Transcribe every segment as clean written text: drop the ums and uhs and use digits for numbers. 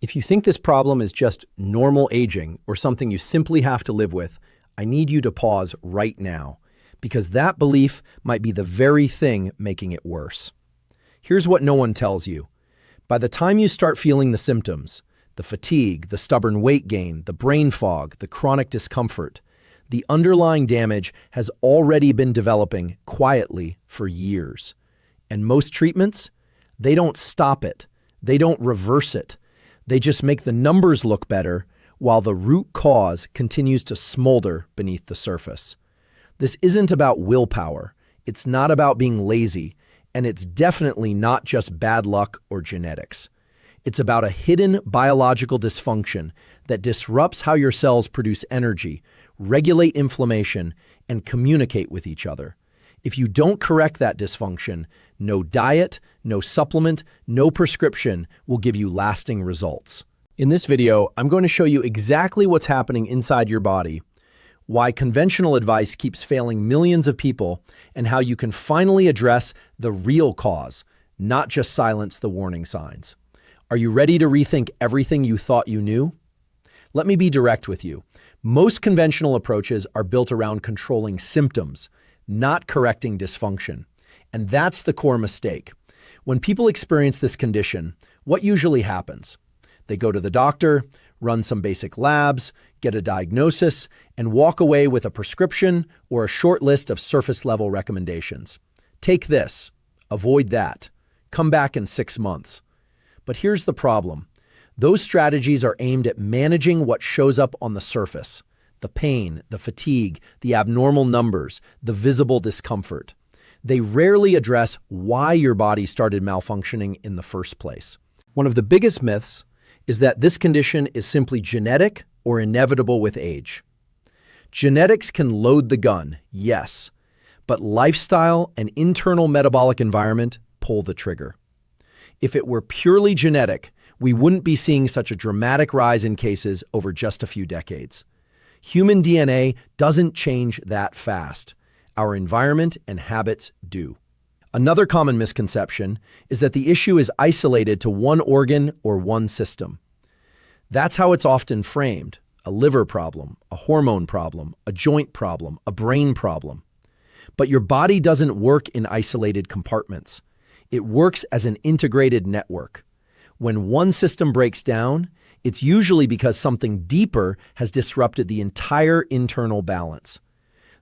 If you think this problem is just normal aging or something you simply have to live with, I need you to pause right now, because that belief might be the very thing making it worse. Here's what no one tells you. By the time you start feeling the symptoms, the fatigue, the stubborn weight gain, the brain fog, the chronic discomfort, the underlying damage has already been developing quietly for years. And most treatments, they don't stop it. They don't reverse it. They just make the numbers look better while the root cause continues to smolder beneath the surface. This isn't about willpower. It's not about being lazy. And it's definitely not just bad luck or genetics. It's about a hidden biological dysfunction that disrupts how your cells produce energy, regulate inflammation, and communicate with each other. If you don't correct that dysfunction, no diet, no supplement, no prescription will give you lasting results. In this video, I'm going to show you exactly what's happening inside your body, why conventional advice keeps failing millions of people, and how you can finally address the real cause, not just silence the warning signs. Are you ready to rethink everything you thought you knew? Let me be direct with you. Most conventional approaches are built around controlling symptoms, not correcting dysfunction. And that's the core mistake. When people experience this condition, what usually happens? They go to the doctor, run some basic labs, get a diagnosis, and walk away with a prescription or a short list of surface-level recommendations. Take this, avoid that, come back in 6 months. But here's the problem. Those strategies are aimed at managing what shows up on the surface: the pain, the fatigue, the abnormal numbers, the visible discomfort. They rarely address why your body started malfunctioning in the first place. One of the biggest myths is that this condition is simply genetic or inevitable with age. Genetics can load the gun, yes, but lifestyle and internal metabolic environment pull the trigger. If it were purely genetic, we wouldn't be seeing such a dramatic rise in cases over just a few decades. Human DNA doesn't change that fast. Our environment and habits do. Another common misconception is that the issue is isolated to one organ or one system. That's how it's often framed: a liver problem, a hormone problem, a joint problem, a brain problem. But your body doesn't work in isolated compartments. It works as an integrated network. When one system breaks down, it's usually because something deeper has disrupted the entire internal balance.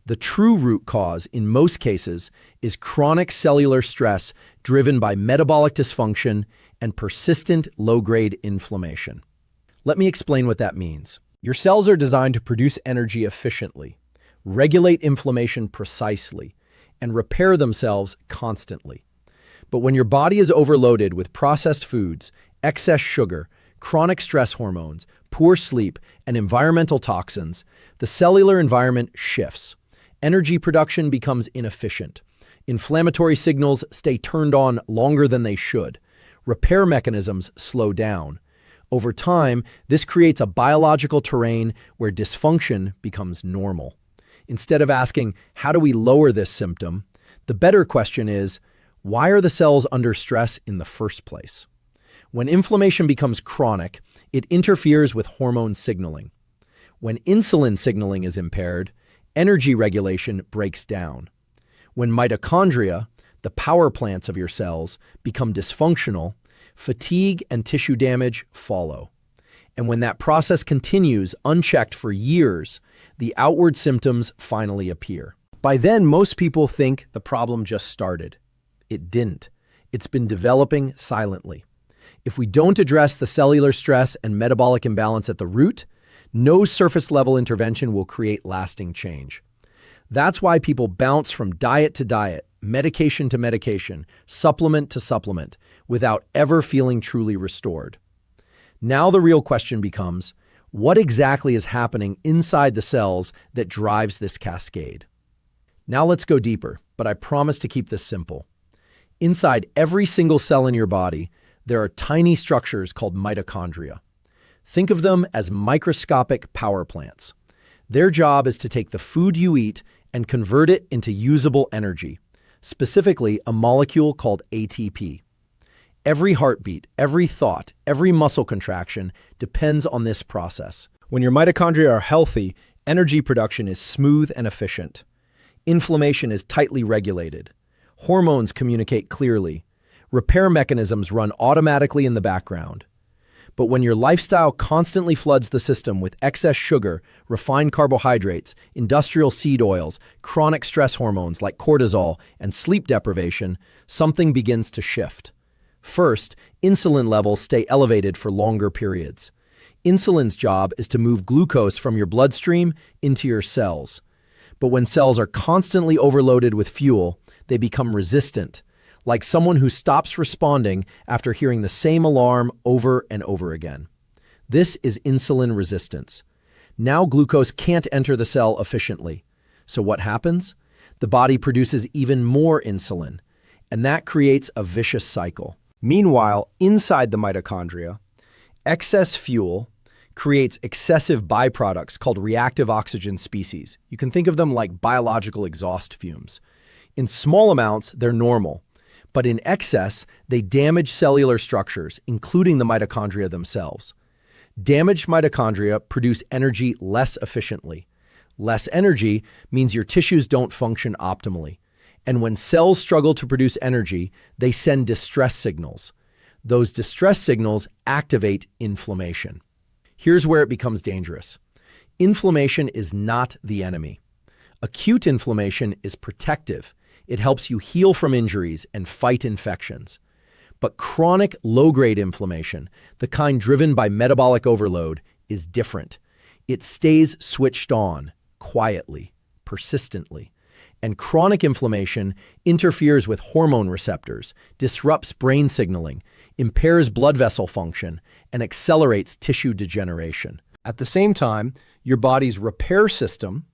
The true root cause, in most cases, is chronic cellular stress driven by metabolic dysfunction and persistent low-grade inflammation. Let me explain what that means. Your cells are designed to produce energy efficiently, regulate inflammation precisely, and repair themselves constantly. But when your body is overloaded with processed foods, excess sugar, chronic stress hormones, poor sleep, and environmental toxins, the cellular environment shifts. Energy production becomes inefficient. Inflammatory signals stay turned on longer than they should. Repair mechanisms slow down. Over time, this creates a biological terrain where dysfunction becomes normal. Instead of asking, how do we lower this symptom? The better question is, why are the cells under stress in the first place? When inflammation becomes chronic, it interferes with hormone signaling. When insulin signaling is impaired, energy regulation breaks down. When mitochondria, the power plants of your cells, become dysfunctional, fatigue and tissue damage follow. And when that process continues unchecked for years, the outward symptoms finally appear. By then, most people think the problem just started. It didn't. It's been developing silently. If we don't address the cellular stress and metabolic imbalance at the root, no surface-level intervention will create lasting change. That's why people bounce from diet to diet, medication to medication, supplement to supplement, without ever feeling truly restored. Now the real question becomes, what exactly is happening inside the cells that drives this cascade? Now let's go deeper, but I promise to keep this simple. Inside every single cell in your body, there are tiny structures called mitochondria. Think of them as microscopic power plants. Their job is to take the food you eat and convert it into usable energy, specifically a molecule called ATP. Every heartbeat, every thought, every muscle contraction depends on this process. When your mitochondria are healthy, energy production is smooth and efficient. Inflammation is tightly regulated. Hormones communicate clearly. Repair mechanisms run automatically in the background. But when your lifestyle constantly floods the system with excess sugar, refined carbohydrates, industrial seed oils, chronic stress hormones like cortisol, and sleep deprivation, something begins to shift. First, insulin levels stay elevated for longer periods. Insulin's job is to move glucose from your bloodstream into your cells. But when cells are constantly overloaded with fuel, they become resistant, like someone who stops responding after hearing the same alarm over and over again. This is insulin resistance. Now glucose can't enter the cell efficiently. So what happens? The body produces even more insulin, and that creates a vicious cycle. Meanwhile, inside the mitochondria, excess fuel creates excessive byproducts called reactive oxygen species. You can think of them like biological exhaust fumes. In small amounts, they're normal, but in excess, they damage cellular structures, including the mitochondria themselves. Damaged mitochondria produce energy less efficiently. Less energy means your tissues don't function optimally. And when cells struggle to produce energy, they send distress signals. Those distress signals activate inflammation. Here's where it becomes dangerous. Inflammation is not the enemy. Acute inflammation is protective. It helps you heal from injuries and fight infections. But chronic low-grade inflammation, the kind driven by metabolic overload, is different. It stays switched on, quietly, persistently. And chronic inflammation interferes with hormone receptors, disrupts brain signaling, impairs blood vessel function, and accelerates tissue degeneration. At the same time, your body's repair system,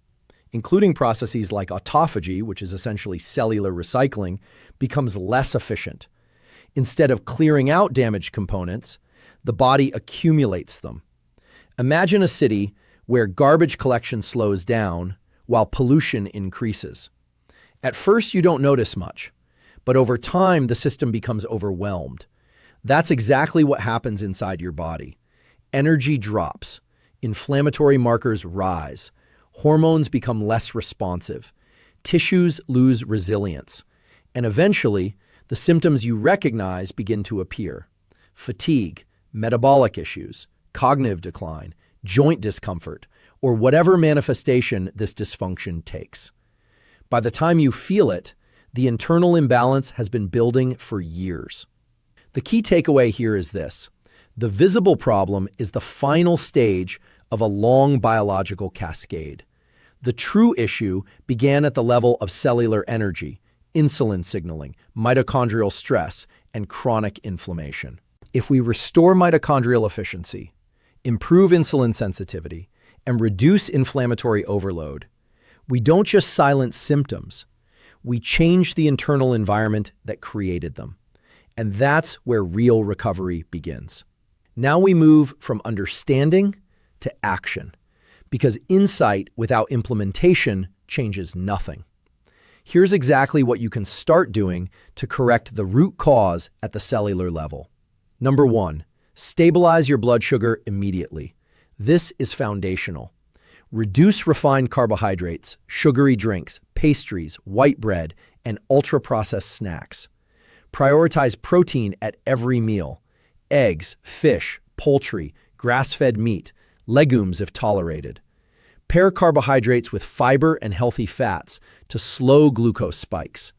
including processes like autophagy, which is essentially cellular recycling, becomes less efficient. Instead of clearing out damaged components, the body accumulates them. Imagine a city where garbage collection slows down while pollution increases. At first, you don't notice much, but over time, the system becomes overwhelmed. That's exactly what happens inside your body. Energy drops, inflammatory markers rise, hormones become less responsive, tissues lose resilience, and eventually, the symptoms you recognize begin to appear. Fatigue, metabolic issues, cognitive decline, joint discomfort, or whatever manifestation this dysfunction takes. By the time you feel it, the internal imbalance has been building for years. The key takeaway here is this: the visible problem is the final stage of a long biological cascade. The true issue began at the level of cellular energy, insulin signaling, mitochondrial stress, and chronic inflammation. If we restore mitochondrial efficiency, improve insulin sensitivity, and reduce inflammatory overload, we don't just silence symptoms, we change the internal environment that created them. And that's where real recovery begins. Now we move from understanding to action, because insight without implementation changes nothing. Here's exactly what you can start doing to correct the root cause at the cellular level. Number 1, stabilize your blood sugar immediately. This is foundational. Reduce refined carbohydrates, sugary drinks, pastries, white bread, and ultra-processed snacks. Prioritize protein at every meal: eggs, fish, poultry, grass-fed meat, legumes if tolerated. Pair carbohydrates with fiber and healthy fats to slow glucose spikes.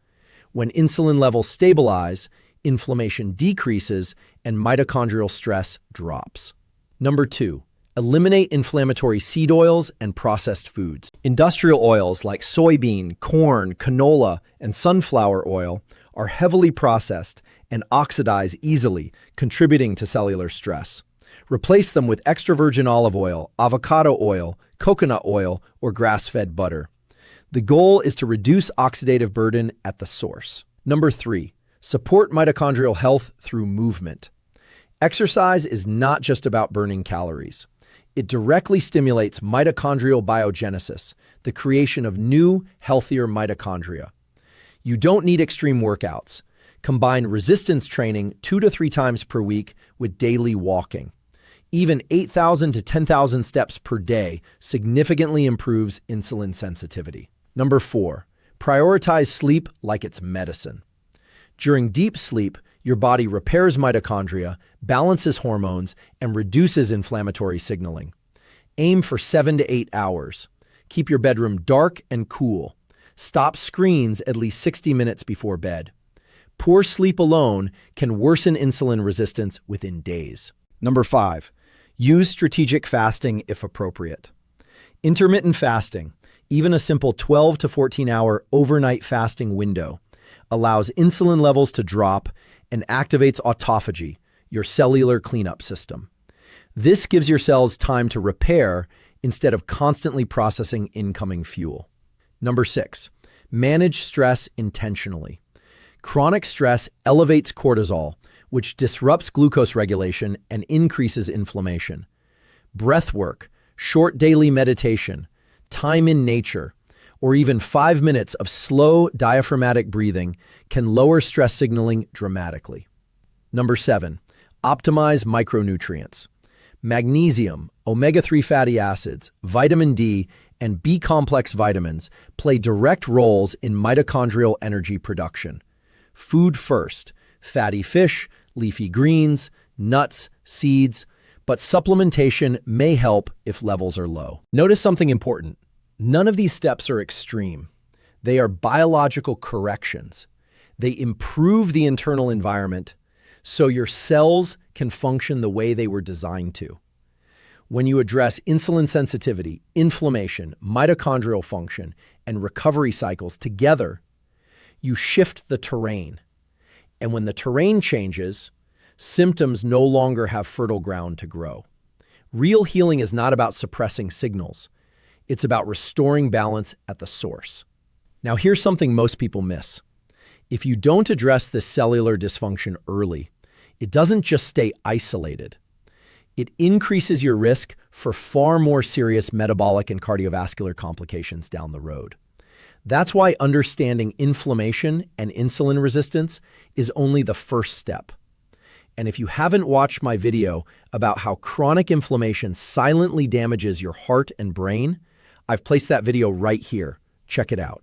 When insulin levels stabilize, inflammation decreases and mitochondrial stress drops. Number 2, eliminate inflammatory seed oils and processed foods. Industrial oils like soybean, corn, canola, and sunflower oil are heavily processed and oxidize easily, contributing to cellular stress. Replace them with extra virgin olive oil, avocado oil, coconut oil, or grass-fed butter. The goal is to reduce oxidative burden at the source. Number 3, support mitochondrial health through movement. Exercise is not just about burning calories. It directly stimulates mitochondrial biogenesis, the creation of new, healthier mitochondria. You don't need extreme workouts. Combine resistance training 2 to 3 times per week with daily walking. Even 8,000 to 10,000 steps per day significantly improves insulin sensitivity. Number 4, prioritize sleep like it's medicine. During deep sleep, your body repairs mitochondria, balances hormones, and reduces inflammatory signaling. Aim for 7 to 8 hours. Keep your bedroom dark and cool. Stop screens at least 60 minutes before bed. Poor sleep alone can worsen insulin resistance within days. Number 5, use strategic fasting if appropriate. Intermittent fasting, even a simple 12 to 14-hour overnight fasting window, allows insulin levels to drop and activates autophagy, your cellular cleanup system. This gives your cells time to repair instead of constantly processing incoming fuel. Number 6, manage stress intentionally. Chronic stress elevates cortisol, which disrupts glucose regulation and increases inflammation. Breath work, short daily meditation, time in nature, or even 5 minutes of slow diaphragmatic breathing can lower stress signaling dramatically. Number 7, optimize micronutrients. Magnesium, omega-3 fatty acids, vitamin D, and B-complex vitamins play direct roles in mitochondrial energy production. Food first, fatty fish, leafy greens, nuts, seeds, but supplementation may help if levels are low. Notice something important. None of these steps are extreme. They are biological corrections. They improve the internal environment so your cells can function the way they were designed to. When you address insulin sensitivity, inflammation, mitochondrial function, and recovery cycles together, you shift the terrain. And when the terrain changes, symptoms no longer have fertile ground to grow. Real healing is not about suppressing signals. It's about restoring balance at the source. Now, here's something most people miss. If you don't address this cellular dysfunction early, it doesn't just stay isolated. It increases your risk for far more serious metabolic and cardiovascular complications down the road. That's why understanding inflammation and insulin resistance is only the first step. And if you haven't watched my video about how chronic inflammation silently damages your heart and brain, I've placed that video right here. Check it out.